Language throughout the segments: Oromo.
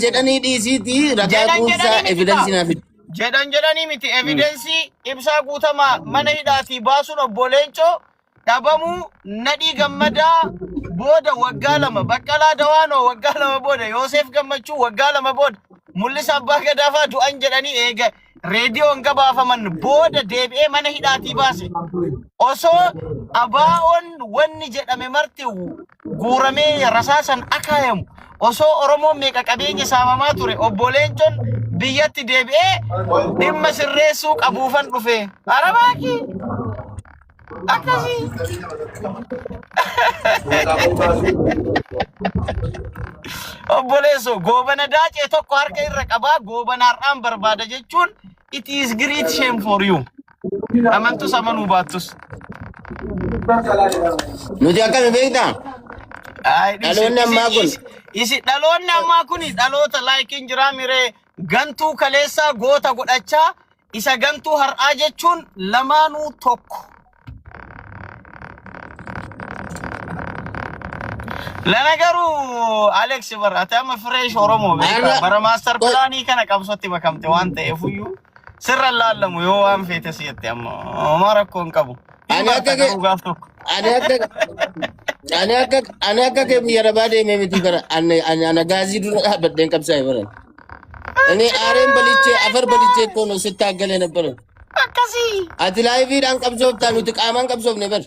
jedhani dhiisiti ragaa kuusaa evidence naaf. jedhani miti evidence ibsa guutama mana hidhaati baasun obbolencho dhabamu nadhi gammada booda waggaa lama Baqqalaa Dawaanoo waggaa lama booda Yoosef Gammachuu waggaa lama booda Mul'isa Abbaa Gadaafaa du'an jedhanii eega reediyoon gabaafaman booda deebi'ee mana hidhaati baase osoo abaa'oon wanni jedhame marti guuramee rasaasan akaayamu osoo Oromoon meeqa qabeenya saamamaa ture obbolenchon biyyatti deebi'ee dhimma sirreessuu qabuufan dhufe arabaaki akasi obboleeso goobana daacee tokko harka irra qabaa goobanaarraan barbaada jechuun it is great shame for you amantu samanuu baattus nuti akkami beektaa dhaloonni ammaa kun dhaloota laayikiin jiraa miree gantuu kaleessaa goota godhachaa isa gantuu har'aa jechuun lamaanuu tokko ለነገሩ አሌክስ በራታም ፍሬሽ ኦሮሞ በረማስተር ፕላኒ ከነ ቀብሶት በከምተ ዋንተ እፉዩ ስረላለም የዋን ፌተስ የለም ማረኮን ቀቡ አናከ ከሚያረባደ የሚመቲ ገራ አና ጋዚ ዱር አበደን ቀብሳ ይበረን እኔ አሬን በልቼ አፈር በልቼ እኮ ነው ስታገለ ነበር አከሲ አትላይቪ ዳን ቀብሶብታ ነው ተቃማን ቀብሶብ ነበር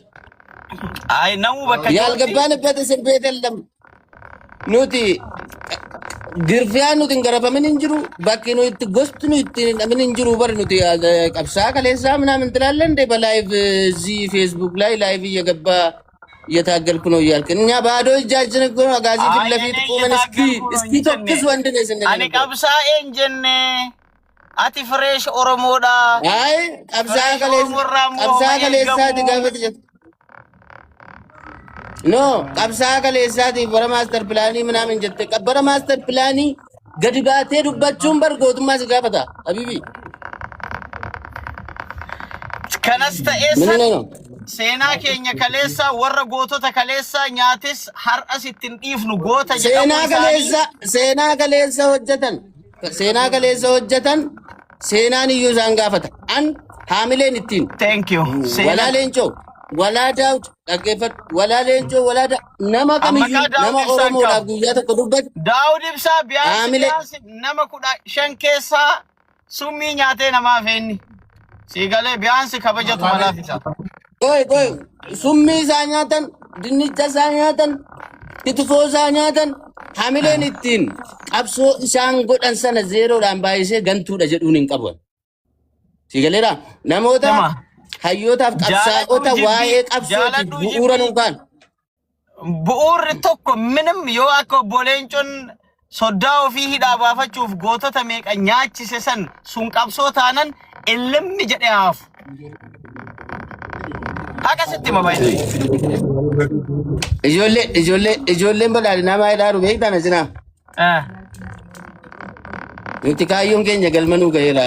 አይ ነው በቃ ያልገባንበት እስር ቤት የለም ኑቲ ግርፊያ ኑቲ እንገረፈምን እንጅሩ ባኪ ነው ትጎስት ነው ምን እንጅሩ በር ኑቲ ቀብሳ ከሌሳ ምናምን ትላለህ እንደ በላይቭ እዚህ ፌስቡክ ላይ ላይቭ እየገባ እየታገልኩ ነው እያልክ እኛ ባዶ እጃችን እኮ ነው ጋዚ ፊት ለፊት ቆመን እስኪ ተክስ ወንድ ነህ ስንል አኔ ቀብሳ ኤንጀነ አቲ ፍሬሽ ኦሮሞዳ አይ ቀብሳ ከሌሳ ድጋፈት No, qabsa kaleessati bara master plan ምናምን jette qabbara master plan gadi baatee dubbachuun bargootummaa si gaafata habibi kanas ta'eessa seenaa keenya kaleessa warra gootota kaleessa nyaatis har'as ittiin dhiifnu goota jedhamu seenaa kaleessa hojjetan seenaan iyyuu isaan gaafata an haamileen ittiin thank you wala leencoo wala daawut dhaggeeffadhu wala leencoo wala nama kamiyyuu nama Oromoodhaaf guyyaa tokko dubbatu daawud ibsaa biyaas nama 15 keessaa summii nyaatee namaa feenni siigalee biyaansi kabajatu malaaf isa koy summii isaa nyaatan dinnicha isaa nyaatan kitfoo isaa nyaatan haamileen ittiin qabsoo isaan godhan sana zeeroodhaan baay'isee gantuudha jedhuun hin qabu siigaleedha namoota hayyotaaf qabsaa'ota waa'ee qabsooti bu'uura nuukaan bu'uurri tokko minim yoo akka obboleencoon soddaa ofii hidhaa baafachuuf gootota meeqa nyaachise san sun qabsoo taanan illimmi jedhe haafu akkasitti mabaayne ijoolleen badhaadhinaa baay'eedhaa beektaan asinaa nuti kaayyoon keenya galmanuu ga'eera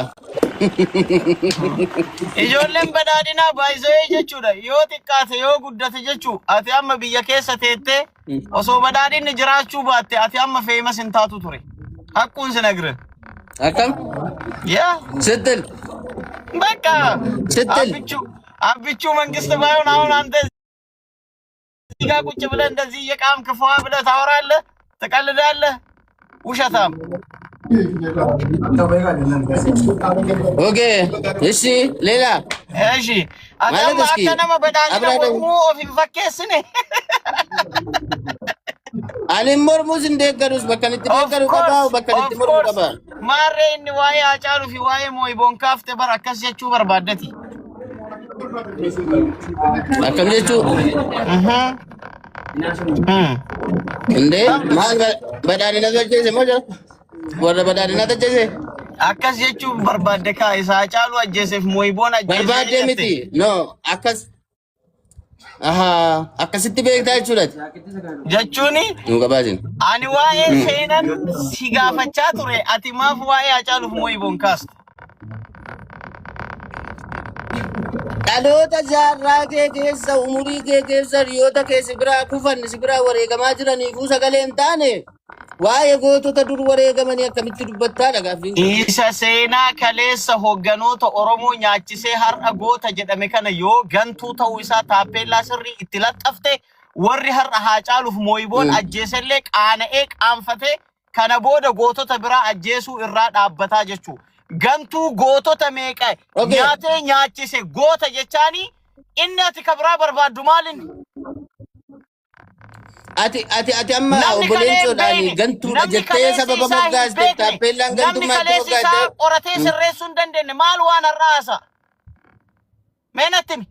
ijoolleen badhaadhinaa baay'isee jechuudha yoo xiqqaate yoo guddate jechuu ati amma biyya keessa teettee osoo badhaadhinni jiraachuu baatte ati amma feemas hin taatu ture hakkuun si nagre akkam yaa sittil በቃ አብቹ መንግስት ባይሆን አሁን አንተ እዚህ ጋር ቁጭ ብለህ እንደዚህ የቃምክ ፏ ብለህ ታወራለህ ትቀልዳለህ ውሸታም Okay, እሺ ሌላ እሺ አታማ በዳኒ ነው ኦፊን ፈከስኔ አለም ሞርሙዝ እንደገሩስ በከንት ደገሩ ቀባው በከንት ሞርሙ ቀባ ማሬን ዋይ አጫሉ ፊ ዋይ ሞይ ቦንካፍተ በራከስ የቹ በርባደቲ አከምጀቹ እንዴ ማን በዳኒ ነገጀ ሞጆ ወረ በዳድና ተጀዘ አከስ የቹ በርባደካ ኢሳጫሉ አጀሰፍ ሞይቦና በርባደ ሚቲ ኖ አከስ አሃ አከስቲ ቤክታችሁለት ጀቹኒ ንገባጅን አኒ ዋኤ ሴነን ሲጋፈቻ ቱሬ አቲማፍ ዋኤ አጫሉ ሞይቦን ካስት dhaloota jaarraa kee keessa umurii kee keessa riyoota kee si biraa kufan si biraa wareegamaa jiraniifuu sagalee hin taane waa'ee gootota dur wareegamanii akkamitti dubbattaadha gaaffiin. Isa seenaa kaleessa hogganoota Oromoo nyaachisee har'a goota jedhame kana yoo gantuu ta'uu isaa taappellaa sirrii itti laxxafte warri har'a Haacaaluuf Mooyiboon ajjeesellee qaana'ee qaanfatee kana booda gootota biraa ajjeesuu irraa dhaabbataa jechuudha. Gantuu gootota meeqa nyaatee nyaachise goota jechaanii inni ati kabraa barbaaddu maalin? Ati amma obboleettoodhaan gantuudha jettee sababa moggaaste taappellaan gantummaa itti moggaaste. Namni kaleessa qoratee sirreessuu hin dandeenye maal waan har'aasa? Meenatti mi?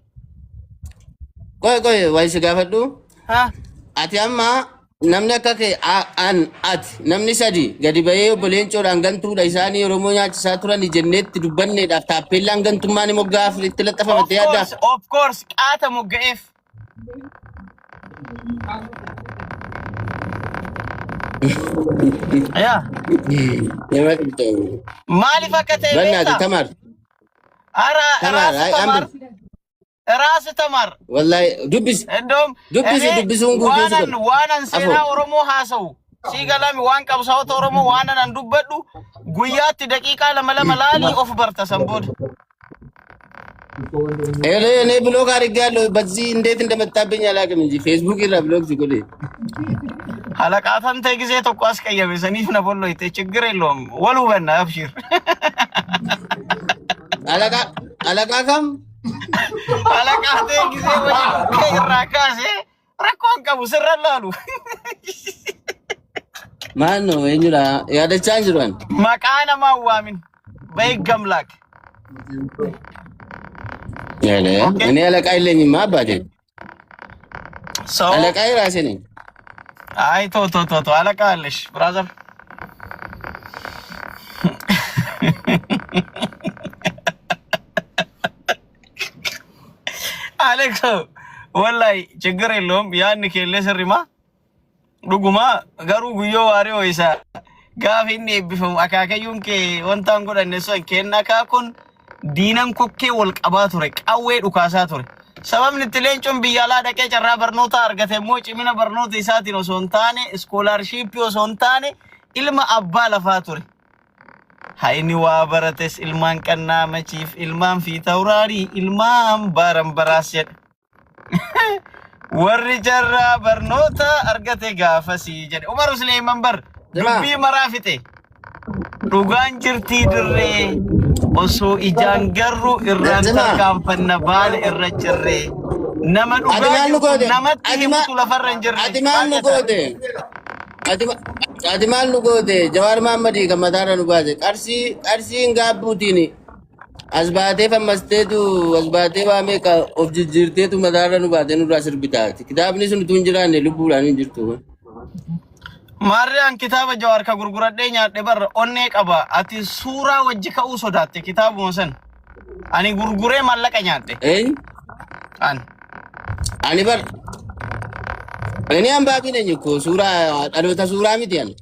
Qoy wayi si gaafadhu. Ati amma namni akka kee ati namni sadi gadi bahee obboleettoodhaan gantuudha isaanii Oromoo nyaachisaa turan jenneetti dubbanneedhaaf taappellaan gantummaa ni moggaaf itti laxxafamte yaadda. Of course qaata mogga'eef. Ya. Maaliif akka ta'e beektaa? Tamar. Raas tamar. Wallahi dubbisuun guutuu jiru. Waanan seenaa Oromoo haasa'u. Si galami waan qabsaa'ota Oromoo waanan dubbadhu guyyaatti daqiiqaa lama laalii of barta sanbooda. እኔ ብሎግ አድርጌያለሁ። በዚህ እንዴት እንደመጣብኝ አላውቅም እንጂ ፌስቡክ ይራ ብሎግ ሲጎዴ ሀለቃተን ጊዜ ተቋስ ቀየበ ሰኒፍ ነቦሎ ይተ ችግር የለውም ወሉ በና አብሽር አለቃከም ሀለቃተ ጊዜ ወይ ከራካሴ ረኮን ቀቡ ስረላሉ ማን ነው ወይኑላ ያደቻን ጅሯን መቃነ ማዋሚን በይገምላክ እኔ አለቃ የለኝም አባቴ አለቃዬ ራሴ ነኝ። አይ ቶ አለቃ አለሽ ብራዘር። አለቃ ወላይ ችግር የለውም ያን ከለ ስሪማ ዱጉማ ገሩ ጉዮ ዋሪዮ ይሳ ጋፊኔ ቢፈም አካከዩን ከ ወንታን ጎደነሶ ከና ካኩን diinan kokkee wal qabaa ture qawwee dhukaasaa ture sababni itti leencoon biyyaalaa dhaqee carraa barnoota argate immoo cimina barnoota isaatiin osoo hin taane iskoolaarshiippii osoo hin taane ilma abbaa lafaa ture hayni waa barates ilmaan qannaa machiif ilmaan fi tawraarii ilmaan baran baraas jedhe warri carraa barnoota argate gaafasii jedhe Umar Suleeman bar dubbii maraa fixe dhugaan jirtii dirree osoo ijaan garru irraan tarkaanfanna baala irra jirre nama dhugaa namatti himtu lafarra hin jirre ati maal nu goote Jawaar Mahammadi gammadaara nu baase qarsiin gaabbuutiini as baatee fammasteetu as baatee waa meeqa of jijjiirteetu madaara nu baate nurraa sirbitaati kitaabni sun utuu hin jiraanne lubbuudhaan hin jirtu. Marriyan kitaaba Jawaar ka gurguradhee nyaadhe barra onnee qaba ati suuraa wajji ka'uu sodaatte kitaabuma san ani gurguree mallaqa nyaadhe ani bar ani ambaabii neenyu ko suuraa dhaloota suuraa miti ani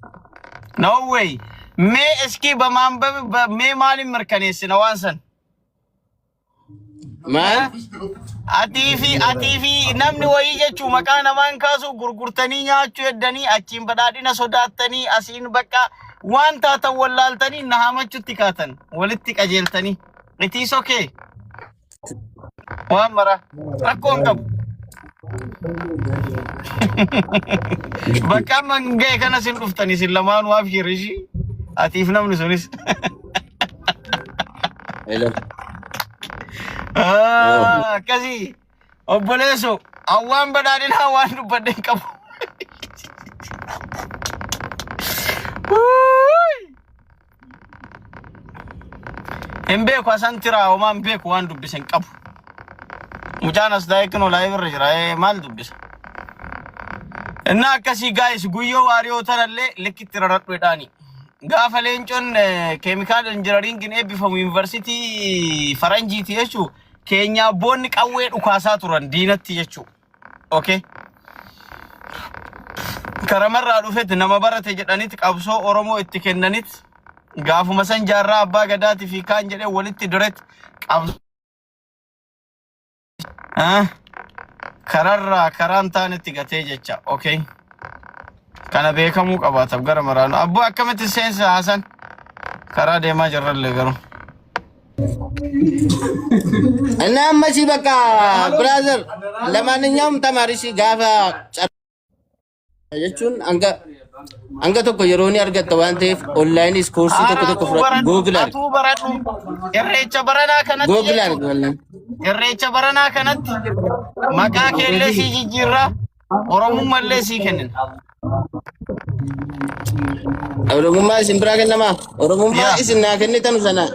no way mee eski bamaanbabe mee maalin mirkaneessina waan san maal atiifi namni wayii jechuu maqaa namaan kaasu gurgurtanii nyaachuu eddanii achiin badhaadhina sodaattanii asiin bakka waan taatan wallaaltanii na hamachutti kaatan walitti qajeeltanii itiis okee waan mara rakkoon qabu bakka mangee kana sin dhuftanii sin lamaan waaf hirishi atiif namni sunis kasi obboleeso awwaan badhaadhina waan dubbadheen qabu hin beeku asan tiraa homaan beeku waan dubbisen qabu mucaan as daa'eekno laayibirra jira maal dubbisa እና akkasii gaayis guyyoo waariyoo tanallee likkitti raradhu jedhaani gaafa leencoon keemikaal injinariingiin eebbifamu yuunivarsiitii faranjiiti jechuu keenya abboonni qawwee dhukaasaa turan diinatti jechuu okay karamarraa dhufetti nama barate jedhanitti qabsoo Oromoo itti kennanitti gaafuma san jaarraa abbaa gadaati fi kaan jedhee walitti diretti qabsoo kararraa karaan taanetti gatee jecha. Okay. Kana beekamuu qabaataaf gara maraanu. Abboo akkamitti seensa Hasan? Karaa deemaa jirrallee garuu. Ana masih baka brother ለማንኛውም ተማሪሽ ጋፋ jechuun hanga tokko yeroo ni argatta waan ta'eef online course tokko fudhadhu Google atu baradhu irreecha baranaa kanatti Google argu wallan irreecha baranaa kanatti maqaa keellee si jijjiirra oromummallee si kennin oromummaa isin biraa kennama oromummaa isin naa kennitan sana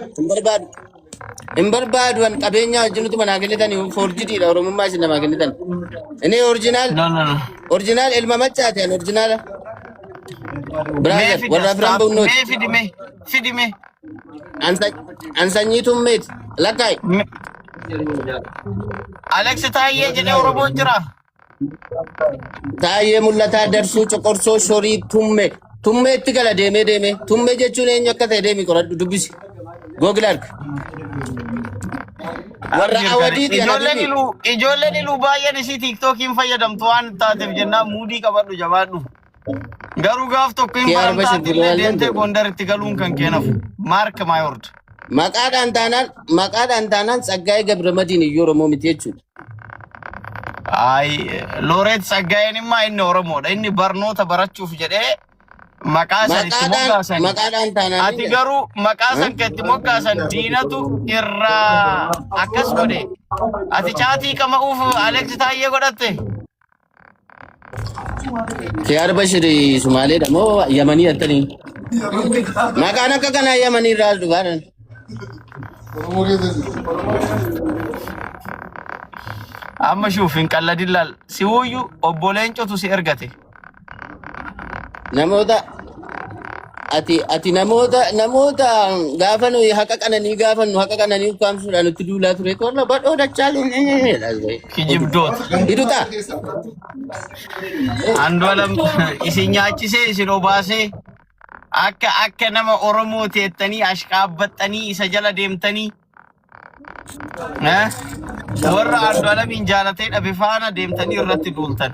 hin barbaadu wan qabeenya wajjinutu manaa kennitan forjidii dha oromummaa isin namaa kennitan inni original ilma machaati an original brother warra firan bunnot fidime ansanyiitum meet lakkay Alex Taayee jedhee Oromoon jira Taayee mul'ataa darsuu coqorsoo shorii tummeetti gala deemee tummee jechuun eenyu akka ta'e deemi qoradhu dubbisi Google arg warra awadiiti ijoolleen iluu baay'een isii TikTokiin fayyadamtu waan taateef jennaan muudii qabadhu jabaadhu garuu gaaf tokko hin baramtaatille deemtee Gondaritti galuun kan keenaaf Mark Maayord maqaadhaan taanaan Tsaggaayee Gabramadiin iyyuu Oromoo miti jechuudha. Ay Looreet Tsaggaayeen immoo inni Oromoodha inni barnoota barachuuf jedhee maqaa san itti moggaasan ati garuu maqaa san keetti moggaasan diinatu irraa akkas godhe ati caatii qama'uuf Alex Taayee godhatte Kiyaar Bashiri Sumaaleedha moo Yamanii attanii maqaan akka kanaa Yamanii irraa dhufaaran amma shuufin qalladillal si wuyyu obboleen cotu si ergate ati namoota gaafa nuyi haqa qananii gaafannu haqa qananii ukkaamsuudhaan nutti duulaa ture korna badhoo dachaaleen kijibdoota hidhuta Andu'alam isin nyaachisee isin obaasee akka nama Oromoo teettanii ashqaabbaxxanii isa jala deemtanii warra Andu'alamin jaalatee dhabe faana deemtanii irratti duultan